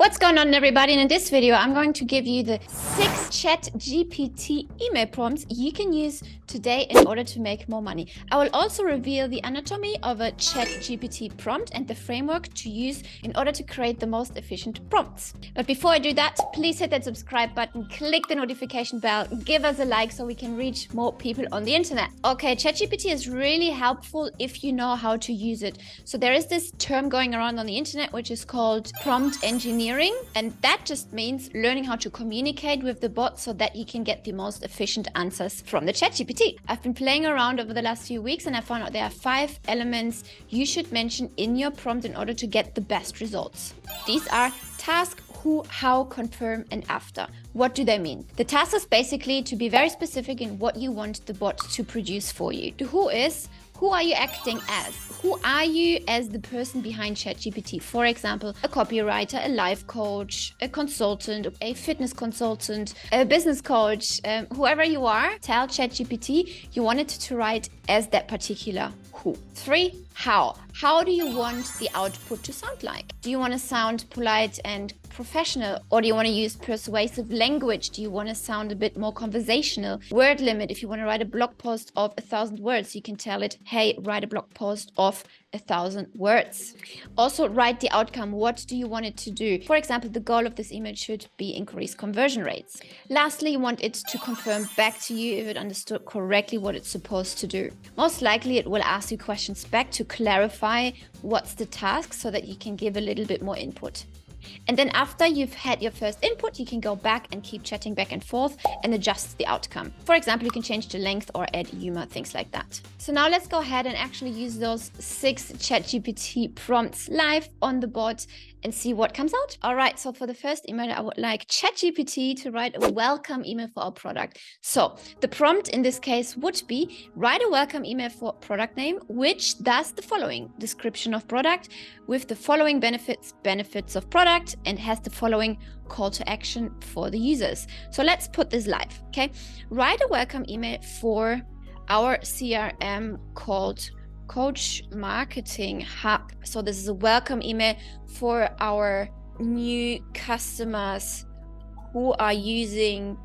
What's going on, everybody? And in this video, I'm going to give you the 6 ChatGPT email prompts you can use today in order to make more money. I will also reveal the anatomy of a ChatGPT prompt and the framework to use in order to create the most efficient prompts. But before I do that, please hit that subscribe button, click the notification bell, give us a like so we can reach more people on the internet. Okay, ChatGPT is really helpful if you know how to use it. So there is this term going around on the internet, which is called prompt engineering. And that just means learning how to communicate with the bot so that you can get the most efficient answers from the ChatGPT. I've been playing around over the last few weeks and I found out there are 5 elements you should mention in your prompt in order to get the best results. These are task, who, how, confirm, and after. What do they mean? The task is basically to be very specific in what you want the bot to produce for you. The who is, who are you acting as? Who are you as the person behind ChatGPT? For example, a copywriter, a life coach, a consultant, a fitness consultant, a business coach, whoever you are, tell ChatGPT you want it to write as that particular who. 3, how. How do you want the output to sound like? Do you want to sound polite and professional, or do you want to use persuasive language? Do you want to sound a bit more conversational? Word limit. If you want to write a blog post of 1,000 words, you can tell it, hey, write a blog post of 1,000 words. Also write the outcome. What do you want it to do? For example, the goal of this email should be increased conversion rates. Lastly, you want it to confirm back to you if it understood correctly what it's supposed to do. Most likely it will ask you questions back to clarify what's the task so that you can give a little bit more input. And then after you've had your first input, you can go back and keep chatting back and forth and adjust the outcome. For example, you can change the length or add humor, things like that. So now let's go ahead and actually use those 6 ChatGPT prompts live on the bot and see what comes out. All right, so for the first email, I would like ChatGPT to write a welcome email for our product. So the prompt in this case would be, write a welcome email for product name, which does the following: description of product with the following benefits of product, and has the following call to action for the users. So let's put this live, okay? Write a welcome email for our CRM called Coach Marketing Hub. So this is a welcome email for our new customers who are using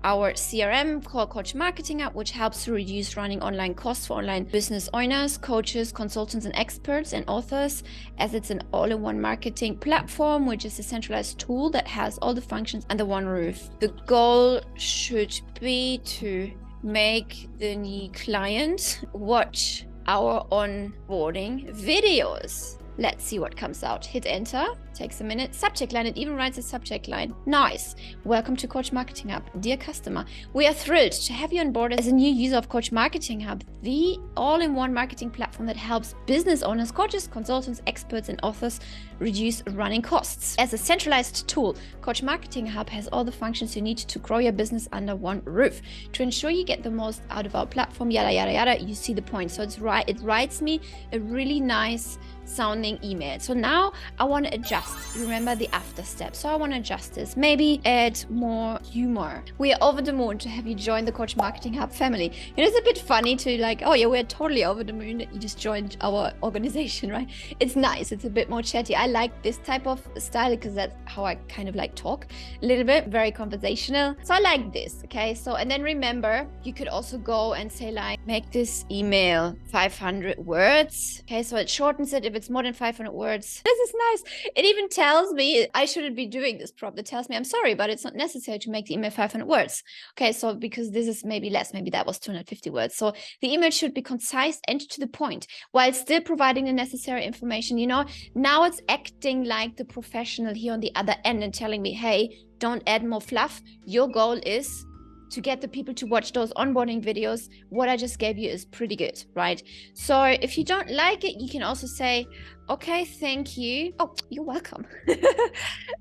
our CRM called Coach Marketing Hub, which helps to reduce running online costs for online business owners, coaches, consultants, and experts and authors, as it's an all-in-one marketing platform, which is a centralized tool that has all the functions under one roof. The goal should be to make the new client watch our onboarding videos. Let's see what comes out. Hit enter. Takes a minute. Subject line. It even writes a subject line. Nice. Welcome to Coach Marketing Hub. Dear customer, we are thrilled to have you on board as a new user of Coach Marketing Hub, the all-in-one marketing platform that helps business owners, coaches, consultants, experts, and authors reduce running costs. As a centralized tool, Coach Marketing Hub has all the functions you need to grow your business under one roof. To ensure you get the most out of our platform, yada, yada, yada, you see the point. So it writes me a really nice sounding email. So now I want to adjust. Remember the after step. So I want to adjust this. Maybe add more humor. We are over the moon to have you join the Coach Marketing Hub family. It's a bit funny to like, oh yeah, we're totally over the moon that you just joined our organization, right? It's nice. It's a bit more chatty. I like this type of style because that's how I kind of like talk a little bit, very conversational. So I like this. Okay. So, and then remember, you could also go and say like, make this email 500 words. Okay. So it shortens it if it's more than 500 words. This is nice. It even tells me I shouldn't be doing this prompt. It tells me I'm sorry, but it's not necessary to make the email 500 words. Okay, so because this is maybe less, maybe that was 250 words. So the email should be concise and to the point while still providing the necessary information. You know, now it's acting like the professional here on the other end and telling me, hey, don't add more fluff. Your goal is to get the people to watch those onboarding videos. What I just gave you is pretty good, right? So if you don't like it, you can also say, okay, thank you. Oh, you're welcome.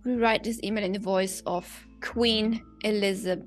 Rewrite this email in the voice of Queen Elizabeth.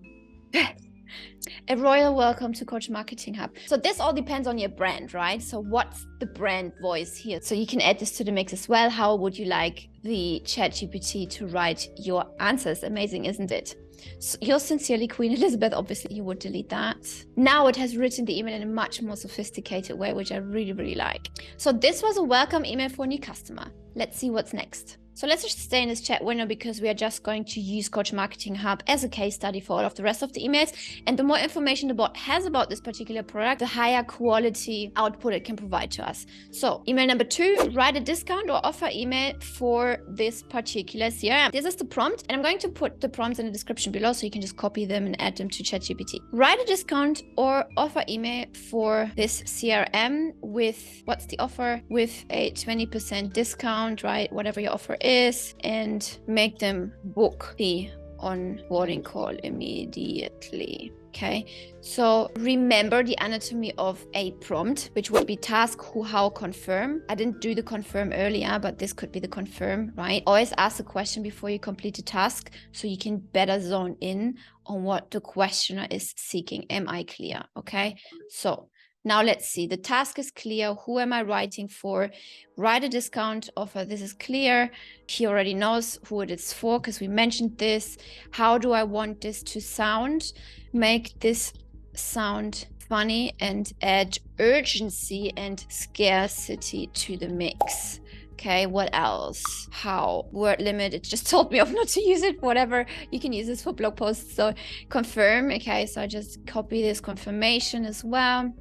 A royal welcome to Coach Marketing Hub. So this all depends on your brand, right? So what's the brand voice here? So you can add this to the mix as well. How would you like the ChatGPT to write your answers? Amazing, isn't it? So yours sincerely, Queen Elizabeth. Obviously, you would delete that. Now it has written the email in a much more sophisticated way, which I really, really like. So this was a welcome email for a new customer. Let's see what's next. So let's just stay in this chat window because we are just going to use Coach Marketing Hub as a case study for all of the rest of the emails. And the more information the bot has about this particular product, the higher quality output it can provide to us. So email number 2, write a discount or offer email for this particular CRM. This is the prompt, and I'm going to put the prompts in the description below so you can just copy them and add them to ChatGPT. Write a discount or offer email for this CRM with, what's the offer? With a 20% discount, right? Whatever your offer is, and make them book the onboarding call immediately. Okay, so remember the anatomy of a prompt, which would be task, who, how, confirm. I didn't do the confirm earlier, but this could be the confirm, right? Always ask a question before you complete a task so you can better zone in on what the questioner is seeking. Am I clear? Okay, so now let's see. The task is clear. Who am I writing for? Write a discount offer. This is clear. He already knows who it is for because we mentioned this. How do I want this to sound? Make this sound funny and add urgency and scarcity to the mix. Okay, what else? How? Word limit, it just told me off not to use it. Whatever, you can use this for blog posts. So confirm. Okay, so I just copy this confirmation as well.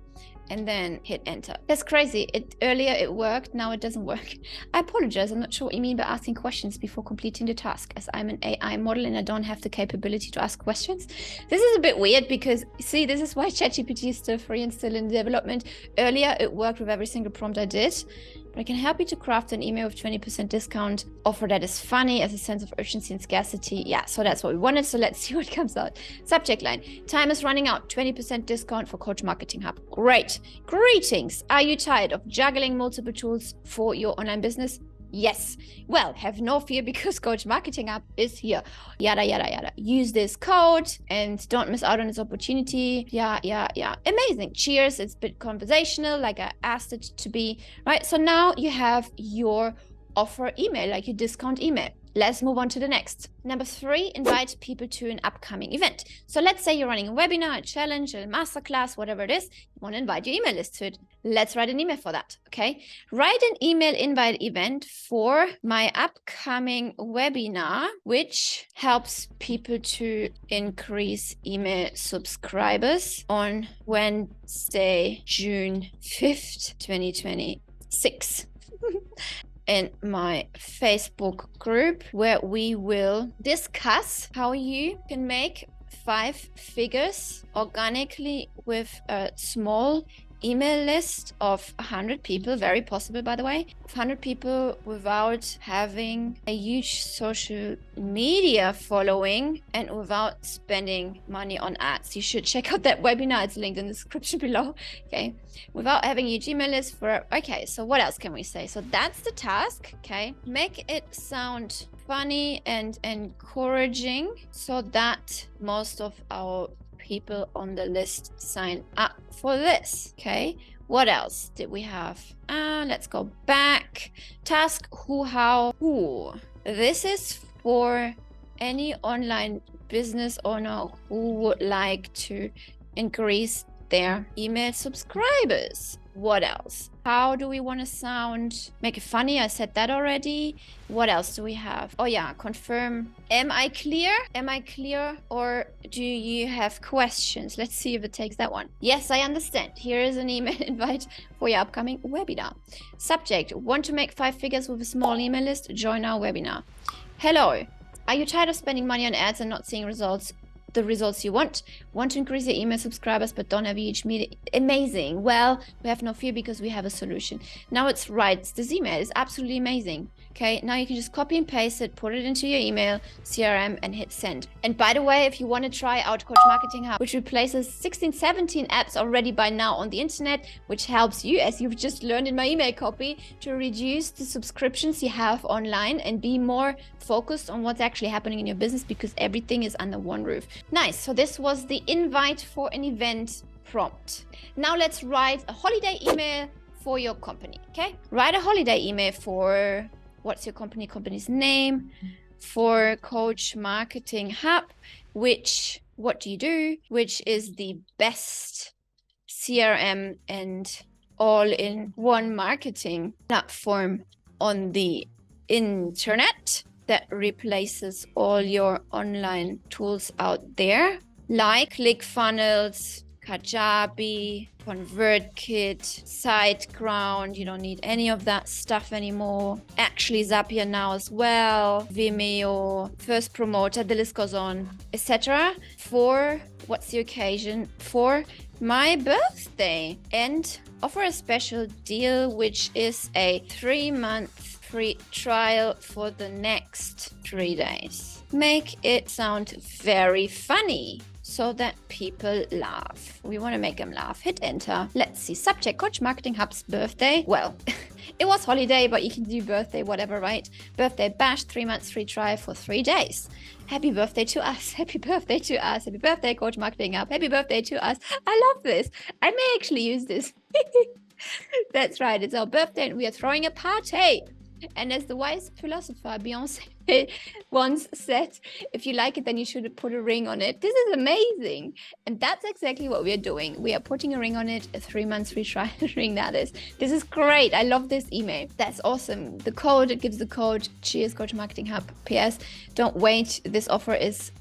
And then hit enter. That's crazy. Earlier it worked, now it doesn't work. I apologize. I'm not sure what you mean by asking questions before completing the task, as I'm an AI model and I don't have the capability to ask questions. This is a bit weird because, see, this is why ChatGPT is still free and still in development. Earlier it worked with every single prompt I did. But I can help you to craft an email with 20% discount offer that is funny as a sense of urgency and scarcity. Yeah, so that's what we wanted. So let's see what comes out. Subject line: time is running out. 20% discount for Coach Marketing Hub. Great. Greetings. Are you tired of juggling multiple tools for your online business? Yes. Well, have no fear because Coach Marketing Hub is here. Yada, yada, yada. Use this code and don't miss out on this opportunity. Yeah. Amazing. Cheers. It's a bit conversational, like I asked it to be, right? So now you have your offer email, like your discount email. Let's move on to the next. Number 3, invite people to an upcoming event. So let's say you're running a webinar, a challenge, a masterclass, whatever it is. You want to invite your email list to it. Let's write an email for that, okay? Write an email invite event for my upcoming webinar, which helps people to increase email subscribers on Wednesday, June 5th, 2026. In my Facebook group, where we will discuss how you can make 5 figures organically with a small email list of 100 people, very possible by the way, 100 people without having a huge social media following and without spending money on ads. You should check out that webinar, it's linked in the description below. Okay, without having a huge email list for, okay, so what else can we say? So that's the task. Okay, make it sound funny and encouraging so that most of our people on the list sign up for this. Okay, what else did we have? Let's go back. Task, who, how, who. This is for any online business owner who would like to increase their email subscribers. What else? How do we want to sound? Make it funny. I said that already. What else do we have? Oh yeah, confirm. Am I clear? Am I clear? Or do you have questions? Let's see if it takes that one. Yes, I understand. Here is an email invite for your upcoming webinar. Subject: want to make 5 figures with a small email list? Join our webinar. Hello. Are you tired of spending money on ads and not seeing the results you want to increase your email subscribers but don't have a huge media? Amazing. Well, we have no fear because we have a solution. Now it's right. This email is absolutely amazing. Okay, now you can just copy and paste it, put it into your email CRM and hit send. And by the way, if you want to try out Coach Marketing Hub, which replaces 16-17 apps already by now on the internet, which helps you, as you've just learned in my email copy, to reduce the subscriptions you have online and be more focused on what's actually happening in your business because everything is under one roof. Nice. So this was the invite for an event prompt. Now let's write a holiday email for your company. Okay, write a holiday email for, what's your company's name? For Coach Marketing Hub, which, what do you do? Which is the best CRM and all-in-one marketing platform on the internet that replaces all your online tools out there, like ClickFunnels, Kajabi, ConvertKit, SiteGround. You don't need any of that stuff anymore. Actually, Zapier now as well, Vimeo, First Promoter, the list goes on, etc. For what's the occasion? For my birthday, and offer a special deal, which is a 3-month free trial for the next 3 days. Make it sound very funny so that people laugh. We want to make them laugh. Hit enter. Let's see. Subject: Coach Marketing Hub's birthday. Well, it was holiday, but you can do birthday, whatever, right? Birthday bash, 3 months free trial for 3 days. Happy birthday to us. Happy birthday to us. Happy birthday, Coach Marketing Hub. Happy birthday to us. I love this. I may actually use this. That's right. It's our birthday and we are throwing a party. And as the wise philosopher Beyonce once said, if you like it, then you should put a ring on it. This is amazing. And that's exactly what we are doing. We are putting a ring on it, a 3 months free trial ring that is. This is great. I love this email. That's awesome. The code, it gives the code. Cheers, Coach Marketing Hub. PS, don't wait. This offer is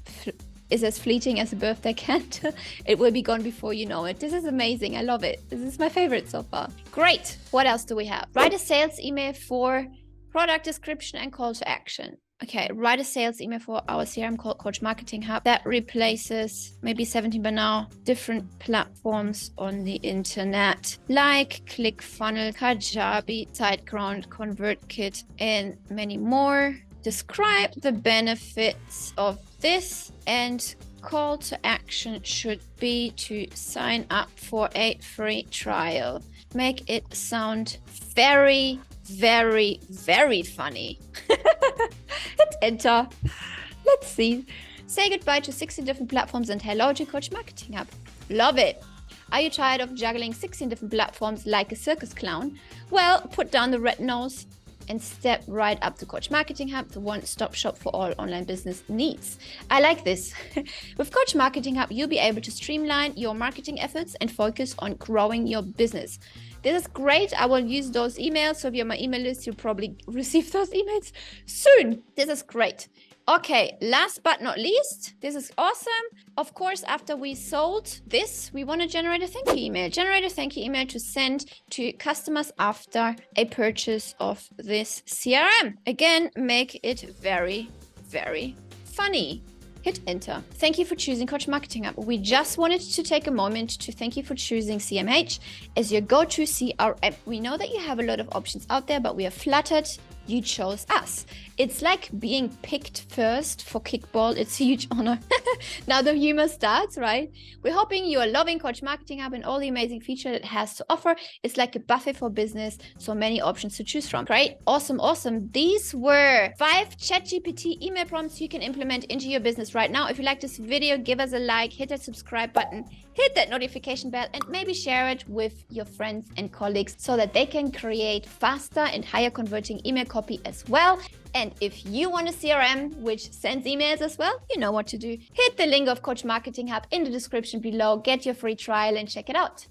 as fleeting as a birthday candle. It will be gone before you know it. This is amazing. I love it. This is my favorite so far. Great. What else do we have? Write a sales email for product description and call to action. Okay, write a sales email for our CRM called Coach Marketing Hub that replaces maybe 17 by now different platforms on the internet like ClickFunnels, Kajabi, SiteGround, ConvertKit, and many more. Describe the benefits of this, and call to action should be to sign up for a free trial. Make it sound very, very, very funny. Hit enter. Let's see. Say goodbye to 16 different platforms and hello to Coach Marketing Hub. Love it. Are you tired of juggling 16 different platforms like a circus clown? Well, put down the red nose and step right up to Coach Marketing Hub, the one-stop shop for all online business needs. I like this. With Coach Marketing Hub, you'll be able to streamline your marketing efforts and focus on growing your business. This is great. I will use those emails. So if you're on my email list, you'll probably receive those emails soon. This is great. Okay, last but not least, this is awesome. Of course, after we sold this, we want to generate a thank you email. Generate a thank you email to send to customers after a purchase of this CRM. Again, make it very, very funny. Hit enter. Thank you for choosing Coach Marketing Hub. We just wanted to take a moment to thank you for choosing CMH as your go-to CRM. We know that you have a lot of options out there, but we are flattered you chose us. It's like being picked first for kickball. It's a huge honor. Now the humor starts, right? We're hoping you are loving Coach Marketing Hub and all the amazing features it has to offer. It's like a buffet for business, so many options to choose from. Great, awesome, awesome. These were 5 ChatGPT email prompts you can implement into your business right now. If you like this video, give us a like, hit that subscribe button, hit that notification bell, and maybe share it with your friends and colleagues so that they can create faster and higher converting email copy as well. And if you want a CRM which sends emails as well, you know what to do. Hit the link of Coach Marketing Hub in the description below, get your free trial and check it out.